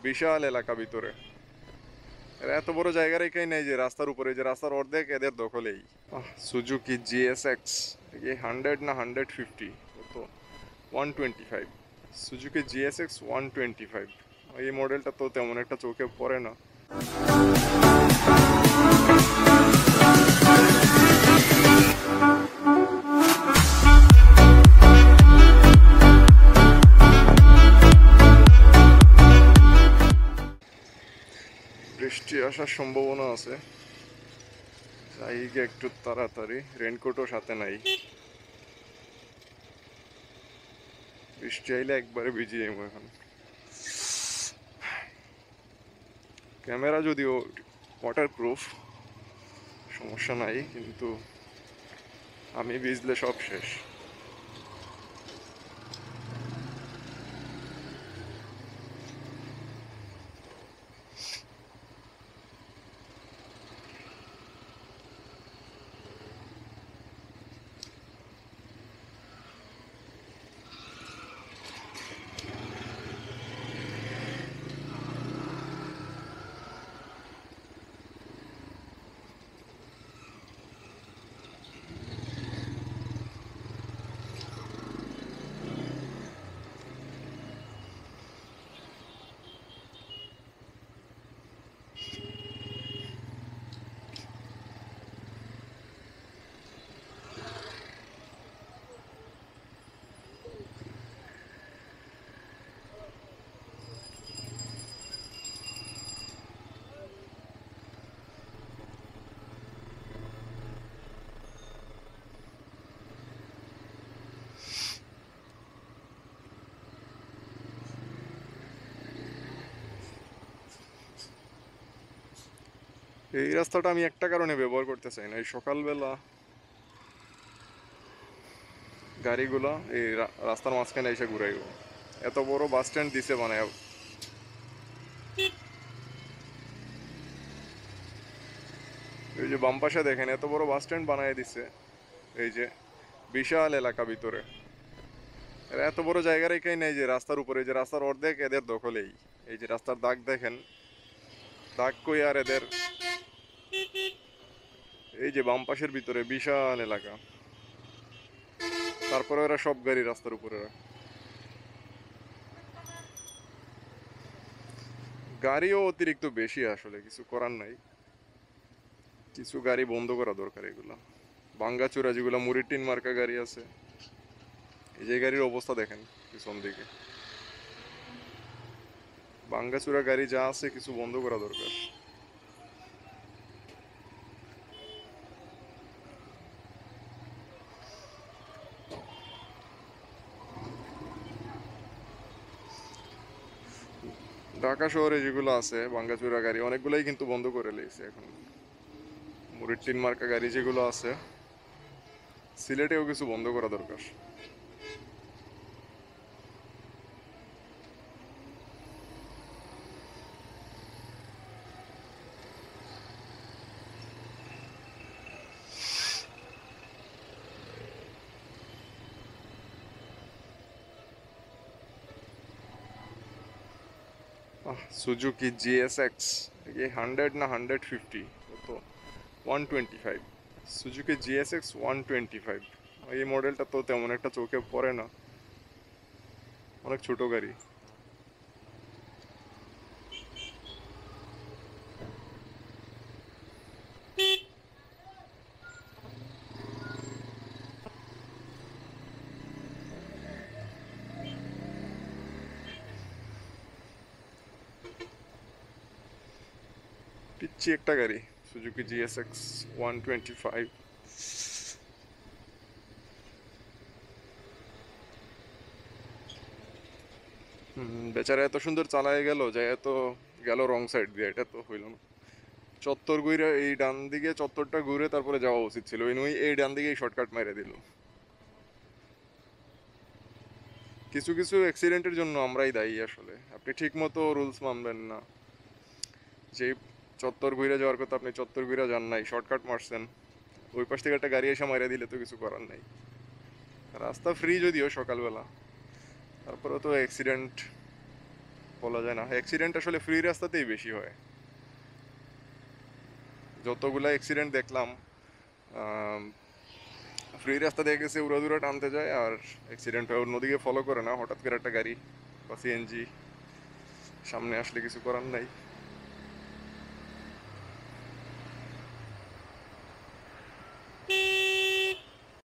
বিশাল এলাকা ভিতরে। এরা এত বড় জায়গা রেখেই নেই যে রাস্তার উপরে, যে রাস্তার অর্ধেক এদের দখলেই। সুজুকি জিএসএক্স, ये 100 না 150, তো 125। সুজুকি জিএসএক্স 125, এই মডেলটা তো তেমন একটা চোখে পড়ে না। বৃষ্টি আসার সম্ভাবনা আছে, যাই গিয়ে একটু তাড়াতাড়ি। রেনকোটও সাথে নাই, বৃষ্টি আইলে একবারে ভিজে যাবো এখন। ক্যামেরা যদিও ওয়াটারপ্রুফ, সমস্যা নাই, কিন্তু আমি ভিজলে সব শেষ। এই রাস্তাটা আমি একটা কারণে ব্যবহার করতে চাই না, এই সকালবেলা গাড়িগুলা এই রাস্তার মাঝখানে এসে ঘুরাইব। এত বড় বাস স্ট্যান্ড দিছে মানে, এই যে বাম পাশে দেখেন এত বড় বাস স্ট্যান্ড বানায় দিছে, এই যে বিশাল এলাকা ভিতরে। এরা এত বড় জায়গা রেখেই নেই যে রাস্তার উপরে, যে রাস্তার অর্ধেক এদের দখলেই। এই যে রাস্তার দাগ দেখেন, দাগ কই আর এদের। এই যে বাম পাশের ভিতরে বিশাল এলাকা, তারপরে ওরা সব গাড়ি রাস্তার উপরে রাখে। গাড়িও অতিরিক্ত বেশি, আসলে কিছু করার নাই, কিছু গাড়ি বন্ধ করা দরকার। এগুলা ভাঙ্গাচোরা যেগুলো মুড়ির টিন মার্কা গাড়ি আছে, এই যে গাড়ির অবস্থা দেখেন পিছন দিকে, ভাঙ্গাচোরা গাড়ি যা আছে কিছু বন্ধ করা দরকার। ঢাকা শহরে যেগুলো আছে ভাঙ্গাচোরা গাড়ি অনেকগুলাই কিন্তু বন্ধ করে লেগেছে এখন। মুড়ির টিন মার্কা গাড়ি যেগুলো আছে সিলেটেও কিছু বন্ধ করা দরকার। সুজুকি জিএসএক্স, ये 100 না 150, তো 125। সুজুকি জিএসএক্স 125, এই মডেলটা তো তেমন একটা চোখে পড়ে না, অনেক ছোট গাড়ি। পিচ্ছি একটা গাড়ি, সুজুকি জিএসএক্স 125। বেচারা এত সুন্দর চালায় গেল, যে এত গেল রং সাইড দিয়ে, এটা তো হইল না। চত্বর ঘুরে এই ডান দিকে চত্বরটা ঘুরে তারপরে যাওয়া উচিত ছিল, এই ডান দিকে শর্টকাট মেরে দিল। কিছু কিছু অ্যাক্সিডেন্টের জন্য আমরাই দায়ী আসলে, আপনি ঠিক মতো রুলস মানবেন না। যে চত্বর ঘুরে যাওয়ার কথা আপনি চত্বর ঘুরে যান নাই, শর্টকাট মারছেন, ওই পাশ থেকে একটা গাড়ি এসে মারিয়ে দিলে তো কিছু করার নাই। রাস্তা ফ্রি যদিও সকালবেলা, তারপরে তো অ্যাক্সিডেন্ট বলা যায় না, অ্যাক্সিডেন্ট আসলে ফ্রি রাস্তাতেই বেশি হয়। যতগুলা অ্যাক্সিডেন্ট দেখলাম ফ্রি রাস্তা দিয়ে গেছে, উড়াদুরা টানতে যায় আর অ্যাক্সিডেন্ট হয়। অন্যদিকে ফলো করে না, হঠাৎ করে একটা গাড়ি বা সিএনজি সামনে আসলে কিছু করার নাই।